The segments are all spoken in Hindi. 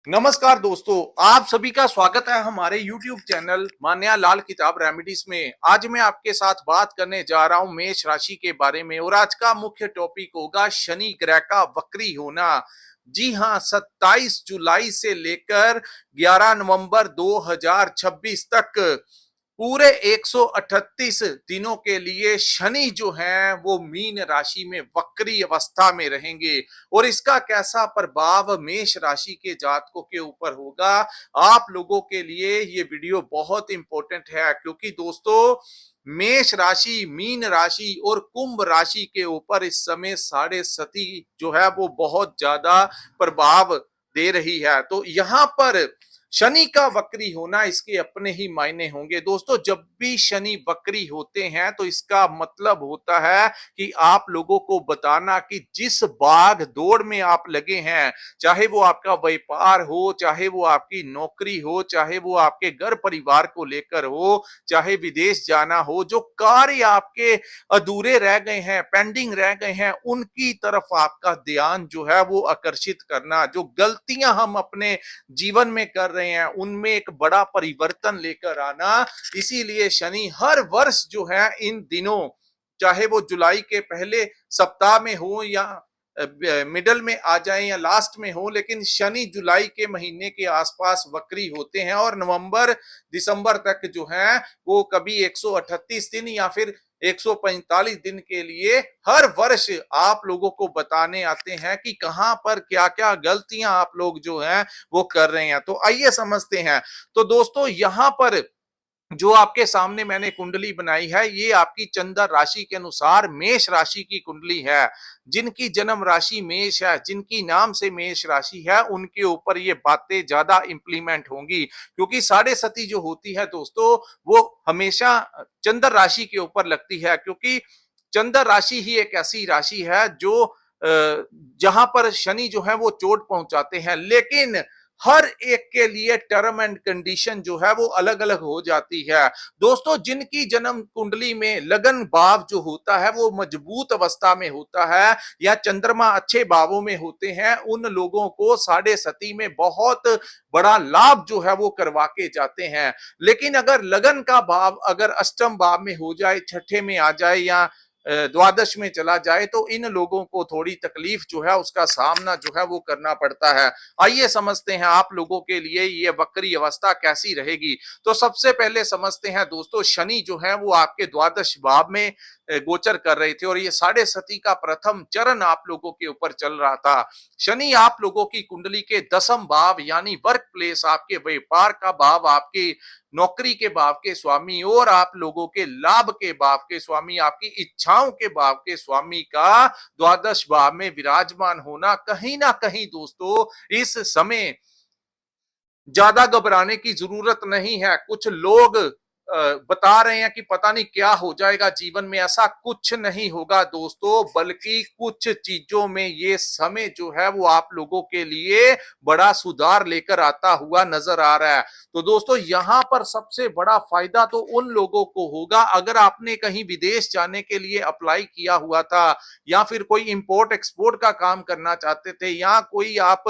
नमस्कार दोस्तों, आप सभी का स्वागत है हमारे YouTube चैनल मान्या लाल किताब रेमेडीज में। आज मैं आपके साथ बात करने जा रहा हूं मेष राशि के बारे में और आज का मुख्य टॉपिक होगा शनि ग्रह का वक्री होना। जी हां, 27 जुलाई से लेकर 11 नवंबर 2026 तक पूरे 138 दिनों के लिए शनि जो हैं वो मीन राशि में वक्री अवस्था में रहेंगे और इसका कैसा प्रभाव मेष राशि के जातकों के ऊपर होगा, आप लोगों के लिए ये वीडियो बहुत इंपॉर्टेंट है क्योंकि दोस्तों मेष राशि, मीन राशि और कुंभ राशि के ऊपर इस समय साढ़े सती जो है वो बहुत ज्यादा प्रभाव दे रही है। तो यहां पर शनि का वक्री होना इसके अपने ही मायने होंगे दोस्तों। जब भी शनि वक्री होते हैं तो इसका मतलब होता है कि आप लोगों को बताना कि जिस भाग दौड़ में आप लगे हैं, चाहे वो आपका व्यापार हो, चाहे वो आपकी नौकरी हो, चाहे वो आपके घर परिवार को लेकर हो, चाहे विदेश जाना हो, जो कार्य आपके अधूरे रह गए हैं, पेंडिंग रह गए हैं, उनकी तरफ आपका ध्यान जो है वो आकर्षित करना। जो गलतियां हम अपने जीवन में कर रहे हैं उनमें एक बड़ा परिवर्तन लेकर आना। इसीलिए शनि हर वर्ष जो है इन दिनों, चाहे वो जुलाई के पहले सप्ताह में हो या मिडल में आ जाए या लास्ट में हो, लेकिन शनि जुलाई के महीने के आसपास वक्री होते हैं और नवंबर दिसंबर तक जो है वो कभी 138 दिन या फिर 145 दिन के लिए हर वर्ष आप लोगों को बताने आते हैं कि कहां पर क्या क्या गलतियां आप लोग जो हैं वो कर रहे हैं। तो आइए समझते हैं। तो दोस्तों यहां पर जो आपके सामने मैंने कुंडली बनाई है ये आपकी चंद्र राशि के अनुसार मेष राशि की कुंडली है। जिनकी जन्म राशि मेष है, जिनकी नाम से मेष राशि है, उनके ऊपर ये बातें ज्यादा इंप्लीमेंट होंगी क्योंकि साढ़े सती जो होती है दोस्तों वो हमेशा चंद्र राशि के ऊपर लगती है क्योंकि चंद्र राशि ही एक ऐसी राशि है जो जहां पर शनि जो है वो चोट पहुंचाते हैं, लेकिन हर एक के लिए टर्म एंड कंडीशन जो है वो अलग अलग हो जाती है दोस्तों। जिनकी जन्म कुंडली में लगन भाव जो होता है वो मजबूत अवस्था में होता है या चंद्रमा अच्छे भावों में होते हैं, उन लोगों को साढ़े सती में बहुत बड़ा लाभ जो है वो करवा के जाते हैं। लेकिन अगर लगन का भाव अगर अष्टम भाव में हो जाए, छठे में आ जाए या द्वादश में चला जाए तो इन लोगों को थोड़ी तकलीफ जो है उसका सामना जो है वो करना पड़ता है। आइए समझते हैं आप लोगों के लिए ये वक्री अवस्था कैसी रहेगी। तो सबसे पहले समझते हैं दोस्तों, शनि जो है वो आपके द्वादश भाव में गोचर कर रहे थे और ये साढ़े सती का प्रथम चरण आप लोगों के ऊपर चल रहा था। शनि आप लोगों की कुंडली के दसम भाव यानी वर्क प्लेस, आपके व्यापार का भाव, आपके नौकरी के भाव के स्वामी और आप लोगों के लाभ के भाव के स्वामी, आपकी इच्छाओं के भाव के स्वामी का द्वादश भाव में विराजमान होना कहीं ना कहीं दोस्तों इस समय ज्यादा घबराने की जरूरत नहीं है। कुछ लोग बता रहे हैं कि पता नहीं क्या हो जाएगा जीवन में, ऐसा कुछ नहीं होगा दोस्तों, बल्कि कुछ चीजों में ये समय जो है वो आप लोगों के लिए बड़ा सुधार लेकर आता हुआ नजर आ रहा है। तो दोस्तों यहां पर सबसे बड़ा फायदा तो उन लोगों को होगा अगर आपने कहीं विदेश जाने के लिए अप्लाई किया हुआ था या फिर कोई इंपोर्ट एक्सपोर्ट का काम करना चाहते थे या कोई आप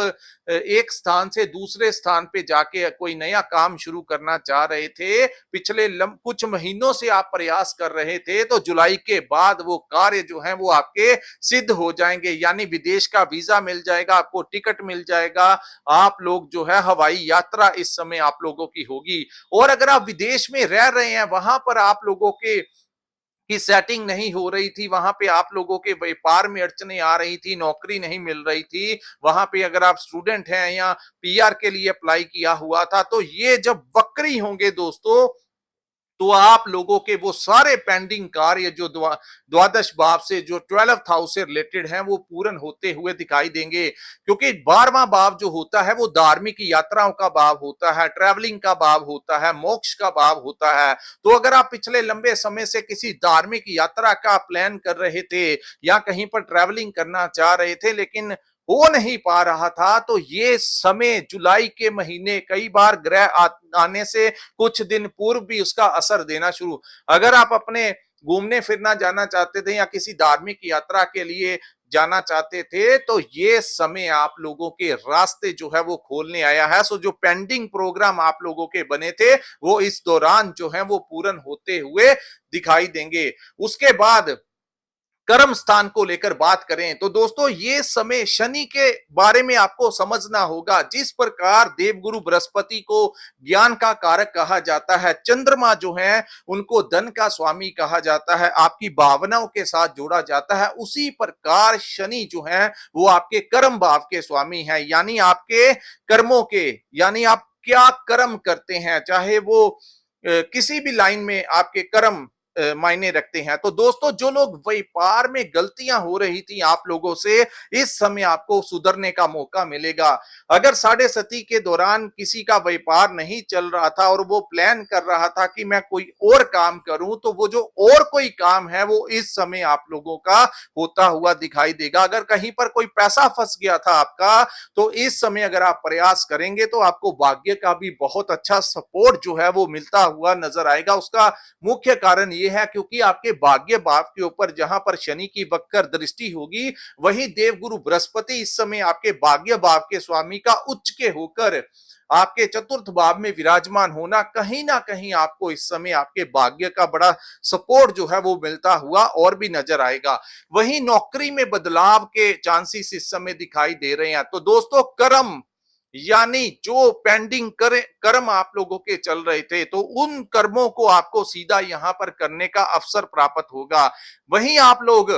एक स्थान से दूसरे स्थान पे जाके कोई नया काम शुरू करना चाह रहे थे, पिछले कुछ महीनों से आप प्रयास कर रहे थे, तो जुलाई के बाद वो कार्य जो है वो आपके सिद्ध हो जाएंगे। यानी विदेश का वीजा मिल जाएगा, आपको टिकट मिल जाएगा, आप लोग जो है हवाई यात्रा इस समय आप लोगों की होगी। और अगर आप विदेश में रह रहे हैं, वहां पर आप लोगों के की सेटिंग नहीं हो रही थी, वहां पे आप लोगों के व्यापार में अड़चने आ रही थी, नौकरी नहीं मिल रही थी, वहां पे अगर आप स्टूडेंट हैं या पीआर के लिए अप्लाई किया हुआ था, तो ये जब वक्री होंगे दोस्तों तो आप लोगों के वो सारे पेंडिंग कार्य जो द्वादश भाव से, जो 12th हाउस से रिलेटेड हैं, वो पूर्ण होते हुए दिखाई देंगे। क्योंकि 12वां भाव जो होता है वो धार्मिक यात्राओं का भाव होता है, ट्रैवलिंग का भाव होता है, मोक्ष का भाव होता है। तो अगर आप पिछले लंबे समय से किसी धार्मिक यात्रा का प्लान कर रहे थे या कहीं पर ट्रैवलिंग करना चाह रहे थे लेकिन हो नहीं पा रहा था, तो ये समय जुलाई के महीने कई बार ग्रह आने से कुछ दिन पूर्व भी उसका असर देना शुरू। अगर आप अपने घूमने फिरना जाना चाहते थे या किसी धार्मिक यात्रा के लिए जाना चाहते थे, तो ये समय आप लोगों के रास्ते जो है वो खोलने आया है। सो जो पेंडिंग प्रोग्राम आप लोगों के बने थे, वो इस दौरान जो है वो पूर्ण होते हुए दिखाई देंगे। उसके बाद कर्म स्थान को लेकर बात करें तो दोस्तों ये समय शनि के बारे में आपको समझना होगा। जिस प्रकार देवगुरु बृहस्पति को ज्ञान का कारक कहा जाता है, चंद्रमा जो है उनको धन का स्वामी कहा जाता है, आपकी भावनाओं के साथ जोड़ा जाता है, उसी प्रकार शनि जो है वो आपके कर्म भाव के स्वामी है, यानी आपके कर्मों के, यानी आप क्या कर्म करते हैं, चाहे वो किसी भी लाइन में आपके कर्म मायने रखते हैं। तो दोस्तों जो लोग व्यापार में गलतियां हो रही थी आप लोगों से, इस समय आपको सुधरने का मौका मिलेगा। अगर साढ़े सती के दौरान किसी का व्यापार नहीं चल रहा था और वो प्लान कर रहा था कि मैं कोई और काम करूं, तो वो जो और कोई काम है वो इस समय आप लोगों का होता हुआ दिखाई देगा। अगर कहीं पर कोई पैसा फंस गया था आपका, तो इस समय अगर आप प्रयास करेंगे तो आपको भाग्य का भी बहुत अच्छा सपोर्ट जो है वो मिलता हुआ नजर आएगा। उसका मुख्य कारण यह है क्योंकि आपके भाग्य भाव के ऊपर जहां पर शनि की वक्र दृष्टि होगी, वही देवगुरु बृहस्पति इस समय आपके भाग्य भाव के स्वामी का उच्च के होकर आपके चतुर्थ भाव में विराजमान होना, कहीं ना कहीं आपको इस समय आपके भाग्य का बड़ा सपोर्ट जो है वो मिलता हुआ और भी नजर आएगा। वहीं नौकरी में बदलाव के चांसेस इस समय दिखाई दे रहे हैं। तो दोस्तों कर्म, यानी जो पेंडिंग कर्म आप लोगों के चल रहे थे, तो उन कर्मों को आपको सीधा यहां पर करने का अवसर प्राप्त होगा। वहीं आप लोग,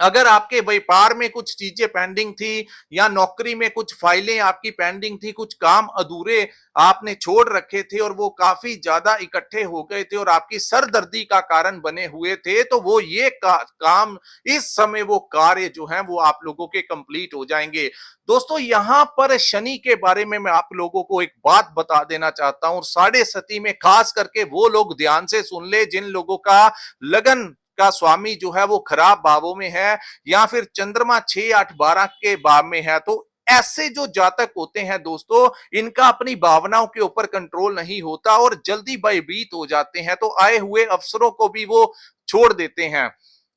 अगर आपके व्यापार में कुछ चीजें पेंडिंग थी या नौकरी में कुछ फाइलें आपकी पेंडिंग थी, कुछ काम अधूरे आपने छोड़ रखे थे और वो काफी ज्यादा इकट्ठे हो गए थे और आपकी सरदर्दी का कारण बने हुए थे, तो वो ये काम इस समय, वो कार्य जो है वो आप लोगों के कंप्लीट हो जाएंगे। दोस्तों यहां पर शनि के बारे में मैं आप लोगों को एक बात बता देना चाहता हूं, साढ़े सती में खास करके वो लोग ध्यान से सुन ले जिन लोगों का लगन का स्वामी जो है वो खराब भावों में है या फिर चंद्रमा 6, 8, 12 के भाव में है। तो ऐसे जो जातक होते हैं दोस्तों, इनका अपनी भावनाओं के ऊपर कंट्रोल नहीं होता और जल्दी भयभीत हो जाते हैं, तो आए हुए अवसरों को भी वो छोड़ देते हैं।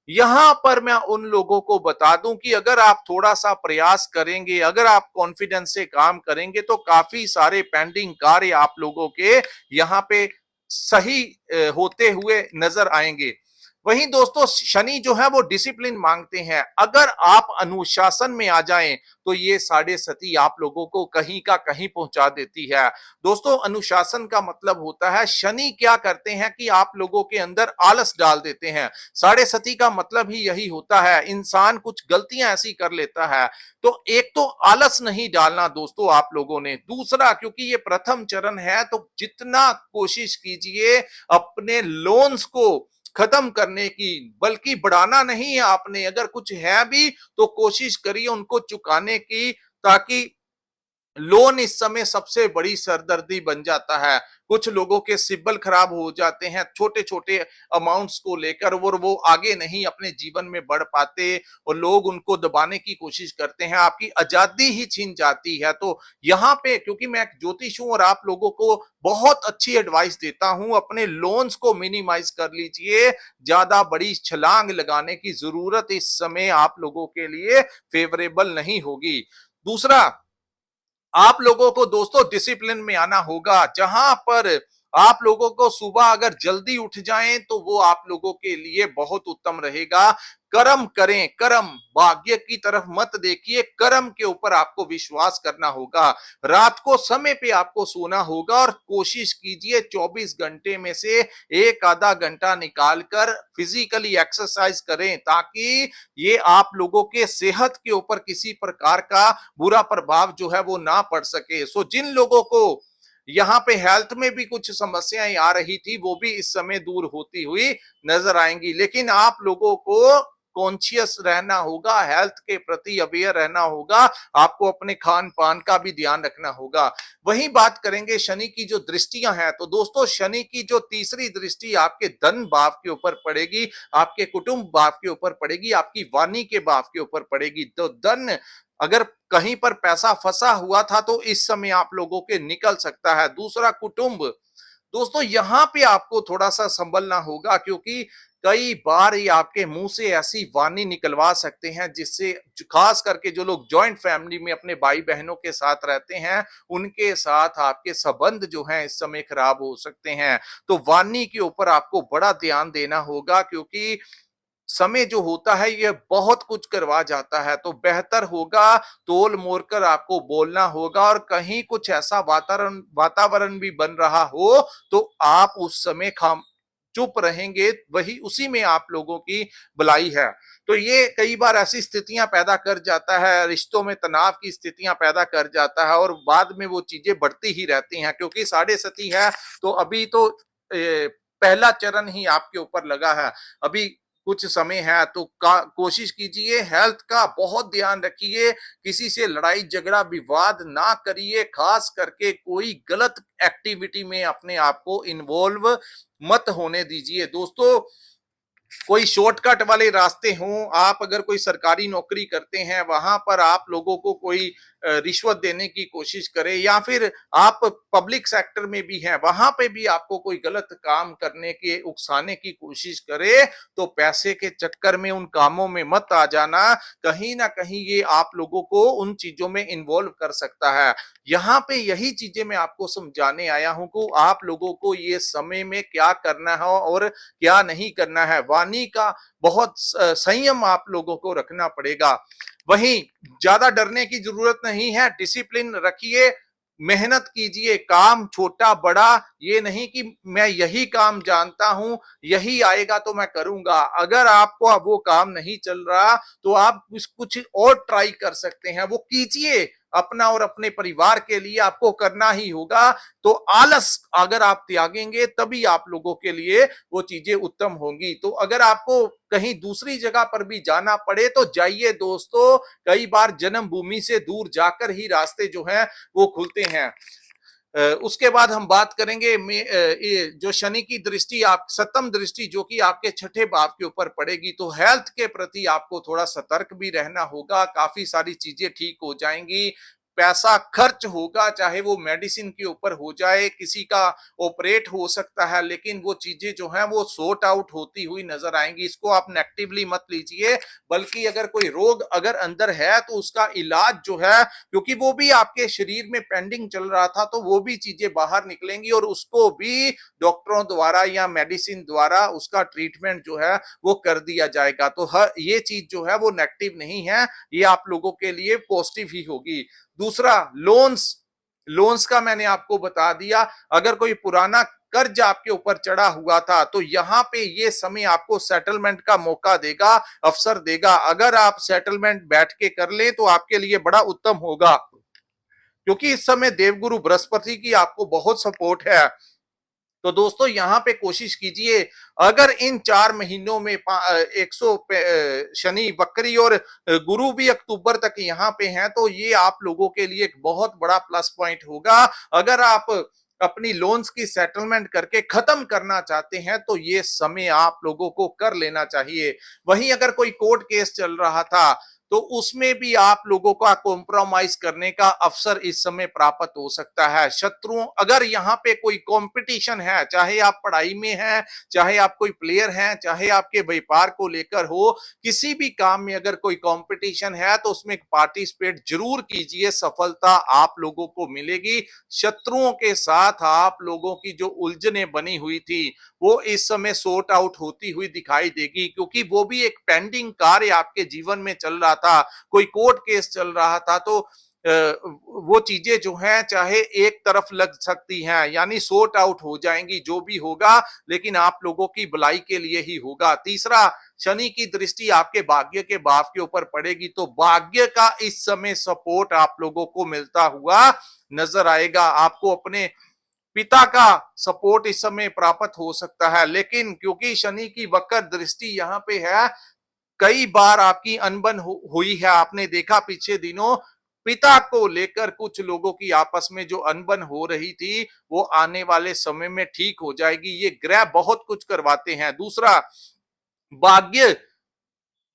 यहां पर मैं उन लोगों को बता दूं कि अगर आप थोड़ा सा प्रयास करेंगे, अगर आप कॉन्फिडेंस से काम करेंगे, तो काफी सारे पेंडिंग कार्य आप लोगों के यहां पे सही होते हुए नजर आएंगे। वहीं दोस्तों शनि जो है वो डिसिप्लिन मांगते हैं। अगर आप अनुशासन में आ जाएं, तो ये साढ़े सती आप लोगों को कहीं का कहीं पहुंचा देती है। दोस्तों अनुशासन का मतलब होता है, शनि क्या करते हैं कि आप लोगों के अंदर आलस डाल देते हैं। साढ़े सती का मतलब ही यही होता है, इंसान कुछ गलतियां ऐसी कर लेता है। तो एक तो आलस नहीं डालना दोस्तों आप लोगों ने, दूसरा क्योंकि ये प्रथम चरण है, तो जितना कोशिश कीजिए अपने लोन्स को खत्म करने की, बल्कि बढ़ाना नहीं है आपने, अगर कुछ है भी तो कोशिश करिए उनको चुकाने की, ताकि लोन इस समय सबसे बड़ी सरदर्दी बन जाता है। कुछ लोगों के सिबिल खराब हो जाते हैं छोटे छोटे अमाउंट्स को लेकर, और वो आगे नहीं अपने जीवन में बढ़ पाते और लोग उनको दबाने की कोशिश करते हैं, आपकी आजादी ही छीन जाती है। तो यहाँ पे क्योंकि मैं एक ज्योतिष हूं और आप लोगों को बहुत अच्छी एडवाइस देता हूं, अपने लोन्स को मिनिमाइज कर लीजिए, ज्यादा बड़ी छलांग लगाने की जरूरत इस समय आप लोगों के लिए फेवरेबल नहीं होगी। दूसरा, आप लोगों को दोस्तों डिसिप्लिन में आना होगा। जहां पर आप लोगों को सुबह अगर जल्दी उठ जाएं, तो वो आप लोगों के लिए बहुत उत्तम रहेगा। कर्म करें, कर्म, भाग्य की तरफ मत देखिए, कर्म के ऊपर आपको विश्वास करना होगा। रात को समय पे आपको सोना होगा और कोशिश कीजिए 24 घंटे में से एक आधा घंटा निकालकर फिजिकली एक्सरसाइज करें, ताकि ये आप लोगों के सेहत के ऊपर किसी प्रकार का बुरा प्रभाव जो है वो ना पड़ सके। सो जिन लोगों को यहाँ पे हेल्थ में भी कुछ समस्याएं आ रही थी, वो भी इस समय दूर होती हुई नजर आएंगी। लेकिन आप लोगों को कॉन्शियस रहना होगा, हेल्थ के प्रति अवेयर रहना होगा, आपको अपने खान पान का भी ध्यान रखना होगा। वहीं बात करेंगे शनि की जो दृष्टियां हैं, तो दोस्तों शनि की जो तीसरी दृष्टि आपके धन भाव के ऊपर पड़ेगी, आपके कुटुंब भाव के ऊपर पड़ेगी, आपकी वाणी के भाव के ऊपर पड़ेगी। तो धन, अगर कहीं पर पैसा फंसा हुआ था तो इस समय आप लोगों के निकल सकता है। दूसरा कुटुंब, दोस्तों यहां पे आपको थोड़ा सा संभलना होगा, क्योंकि कई बार ये आपके मुंह से ऐसी वाणी निकलवा सकते हैं जिससे खास करके जो लोग जॉइंट फैमिली में अपने भाई बहनों के साथ रहते हैं, उनके साथ आपके संबंध जो हैं इस समय खराब हो सकते हैं। तो वाणी के ऊपर आपको बड़ा ध्यान देना होगा, क्योंकि समय जो होता है ये बहुत कुछ करवा जाता है। तो बेहतर होगा तोल मोल कर आपको बोलना होगा, और कहीं कुछ ऐसा वातावरण वातावरण भी बन रहा हो तो आप उस समय खाम चुप रहेंगे, वही उसी में आप लोगों की भलाई है। तो ये कई बार ऐसी स्थितियां पैदा कर जाता है, रिश्तों में तनाव की स्थितियां पैदा कर जाता है, और बाद में वो चीजें बढ़ती ही रहती हैं, क्योंकि साढ़े सती है। तो अभी तो पहला चरण ही आपके ऊपर लगा है, अभी कुछ समय है। तो कोशिश कीजिए, हेल्थ का बहुत ध्यान रखिए, किसी से लड़ाई झगड़ा विवाद ना करिए, खास करके कोई गलत एक्टिविटी में अपने आप को इन्वॉल्व मत होने दीजिए। दोस्तों, कोई शॉर्टकट वाले रास्ते हों, आप अगर कोई सरकारी नौकरी करते हैं, वहां पर आप लोगों को कोई रिश्वत देने की कोशिश करे, या फिर आप पब्लिक सेक्टर में भी हैं, वहां पे भी आपको कोई गलत काम करने के उकसाने की कोशिश करे, तो पैसे के चक्कर में उन कामों में मत आ जाना। कहीं ना कहीं ये आप लोगों को उन चीजों में इन्वॉल्व कर सकता है। यहाँ पे यही चीजें मैं आपको समझाने आया हूं कि आप लोगों को ये समय में क्या करना है और क्या नहीं करना है। वाणी का बहुत संयम आप लोगों को रखना पड़ेगा। वहीं ज्यादा डरने की जरूरत नहीं है, डिसिप्लिन रखिए, मेहनत कीजिए, काम छोटा बड़ा ये नहीं कि मैं यही काम जानता हूं, यही आएगा तो मैं करूंगा। अगर आपको वो काम नहीं चल रहा तो आप कुछ और ट्राई कर सकते हैं, वो कीजिए। अपना और अपने परिवार के लिए आपको करना ही होगा। तो आलस अगर आप त्यागेंगे तभी आप लोगों के लिए वो चीजें उत्तम होंगी। तो अगर आपको कहीं दूसरी जगह पर भी जाना पड़े तो जाइए दोस्तों, कई बार जन्मभूमि से दूर जाकर ही रास्ते जो हैं वो खुलते हैं। उसके बाद हम बात करेंगे ये जो शनि की दृष्टि, आप सप्तम दृष्टि जो कि आपके छठे भाव के ऊपर पड़ेगी, तो हेल्थ के प्रति आपको थोड़ा सतर्क भी रहना होगा। काफी सारी चीजें ठीक हो जाएंगी, पैसा खर्च होगा, चाहे वो मेडिसिन के ऊपर हो जाए, किसी का ऑपरेट हो सकता है, लेकिन वो चीजें जो हैं वो सॉर्ट आउट होती हुई नजर आएंगी। इसको आप नेगेटिवली मत लीजिए, बल्कि अगर कोई रोग अगर अंदर है तो उसका इलाज जो है, क्योंकि वो भी आपके शरीर में पेंडिंग चल रहा था, तो वो भी चीजें बाहर निकलेंगी और उसको भी डॉक्टरों द्वारा या मेडिसिन द्वारा उसका ट्रीटमेंट जो है वो कर दिया जाएगा। तो हर ये चीज जो है वो नेगेटिव नहीं है, ये आप लोगों के लिए पॉजिटिव ही होगी। दूसरा, लोन्स, लोन्स का मैंने आपको बता दिया। अगर कोई पुराना कर्ज आपके ऊपर चढ़ा हुआ था तो यहाँ पे ये समय आपको सेटलमेंट का मौका देगा, अवसर देगा। अगर आप सेटलमेंट बैठ के कर ले तो आपके लिए बड़ा उत्तम होगा, क्योंकि इस समय देवगुरु बृहस्पति की आपको बहुत सपोर्ट है। तो दोस्तों, यहाँ पे कोशिश कीजिए, अगर इन 4 महीनों में 100 शनि वक्री और गुरु भी अक्टूबर तक यहाँ पे हैं, तो ये आप लोगों के लिए एक बहुत बड़ा प्लस पॉइंट होगा। अगर आप अपनी लोन्स की सेटलमेंट करके खत्म करना चाहते हैं तो ये समय आप लोगों को कर लेना चाहिए। वहीं अगर कोई कोर्ट केस चल रहा था तो उसमें भी आप लोगों का कॉम्प्रोमाइज करने का अवसर इस समय प्राप्त हो सकता है। शत्रुओं, अगर यहाँ पे कोई कंपटीशन है, चाहे आप पढ़ाई में हैं, चाहे आप कोई प्लेयर हैं, चाहे आपके व्यापार को लेकर हो, किसी भी काम में अगर कोई कंपटीशन है तो उसमें पार्टिसिपेट जरूर कीजिए, सफलता आप लोगों को मिलेगी। शत्रुओं के साथ आप लोगों की जो उलझने बनी हुई थी वो इस समय सॉर्ट आउट होती हुई दिखाई देगी, क्योंकि वो भी एक पेंडिंग कार्य आपके जीवन में चल रहा था, कोई कोर्ट केस चल रहा था, तो वो चीजें जो हैं चाहे एक तरफ लग सकती हैं, यानी सॉर्ट आउट हो जाएंगी जो भी होगा, लेकिन आप लोगों की भलाई के लिए ही होगा। तीसरा, शनि की दृष्टि आपके भाग्य के भाव के ऊपर पड़ेगी, तो भाग्य का इस समय सपोर्ट आप लोगों को मिलता हुआ नजर आएगा। आपको अपने पिता का सपोर्ट इस समय प्राप्त हो सकता है, लेकिन क्योंकि शनि की वक्र दृष्टि यहाँ पे है, कई बार आपकी अनबन हुई है। आपने देखा पीछे दिनों पिता को लेकर कुछ लोगों की आपस में जो अनबन हो रही थी वो आने वाले समय में ठीक हो जाएगी। ये ग्रह बहुत कुछ करवाते हैं। दूसरा, भाग्य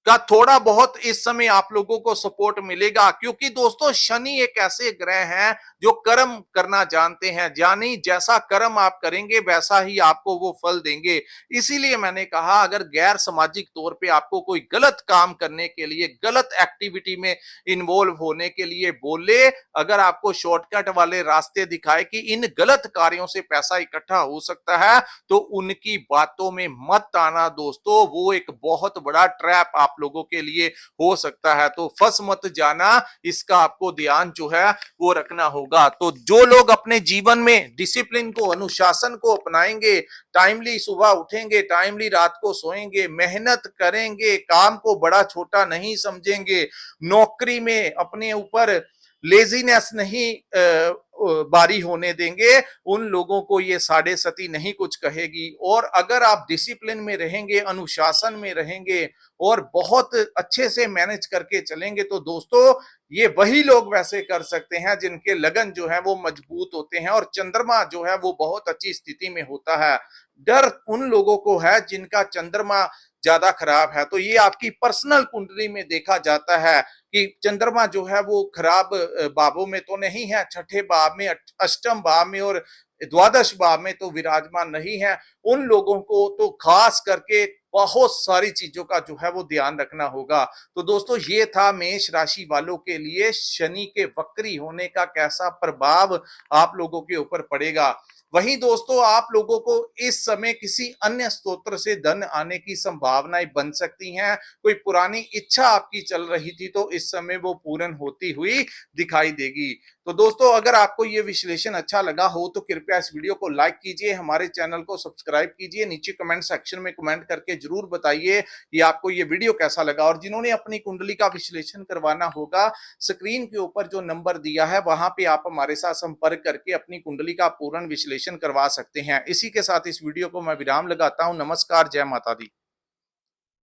का थोड़ा बहुत इस समय आप लोगों को सपोर्ट मिलेगा, क्योंकि दोस्तों शनि एक ऐसे ग्रह हैं जो कर्म करना जानते हैं, यानी जैसा कर्म आप करेंगे वैसा ही आपको वो फल देंगे। इसीलिए मैंने कहा अगर गैर सामाजिक तौर पे आपको कोई गलत काम करने के लिए, गलत एक्टिविटी में इन्वॉल्व होने के लिए बोले, अगर आपको शॉर्टकट वाले रास्ते दिखाए कि इन गलत कार्यों से पैसा इकट्ठा हो सकता है, तो उनकी बातों में मत आना दोस्तों, वो एक बहुत बड़ा ट्रैप आप लोगों के लिए हो सकता है। तो फंस मत जाना, इसका आपको ध्यान जो है वो रखना होगा। तो जो लोग अपने जीवन में डिसिप्लिन को, अनुशासन को अपनाएंगे, टाइमली सुबह उठेंगे, टाइमली रात को सोएंगे, मेहनत करेंगे, काम को बड़ा छोटा नहीं समझेंगे, नौकरी में अपने ऊपर लेजीनेस नहीं बारी होने देंगे, उन लोगों को ये साढ़े सती नहीं कुछ कहेगी। और अगर आप डिसिप्लिन में रहेंगे, अनुशासन में रहेंगे और बहुत अच्छे से मैनेज करके चलेंगे, तो दोस्तों ये वही लोग वैसे कर सकते हैं जिनके लगन जो है वो मजबूत होते हैं और चंद्रमा जो है वो बहुत अच्छी स्थिति में होता है। डर उन लोगों को है जिनका चंद्रमा ज्यादा खराब है। तो ये आपकी पर्सनल कुंडली में देखा जाता है कि चंद्रमा जो है वो खराब भावों में तो नहीं है, छठे भाव में, अष्टम भाव में और द्वादश भाव में तो विराजमान नहीं है। उन लोगों को तो खास करके बहुत सारी चीजों का जो है वो ध्यान रखना होगा। तो दोस्तों ये था मेष राशि वालों के लिए शनि के वक्री होने का कैसा प्रभाव आप लोगों के ऊपर पड़ेगा। वहीं दोस्तों आप लोगों को इस समय किसी अन्य स्तोत्र से धन आने की संभावनाएं बन सकती हैं। कोई पुरानी इच्छा आपकी चल रही थी तो इस समय वो पूर्ण होती हुई दिखाई देगी। तो दोस्तों अगर आपको ये विश्लेषण अच्छा लगा हो तो कृपया इस वीडियो को लाइक कीजिए, हमारे चैनल को सब्सक्राइब कीजिए, नीचे कमेंट सेक्शन में कमेंट करके जरूर बताइए कि आपको ये वीडियो कैसा लगा। और जिन्होंने अपनी कुंडली का विश्लेषण करवाना होगा, स्क्रीन के ऊपर जो नंबर दिया है वहां पे आप हमारे साथ संपर्क करके अपनी कुंडली का पूर्ण विश्लेषण करवा सकते हैं। इसी के साथ इस वीडियो को मैं विराम लगाता हूं। नमस्कार, जय माता दी।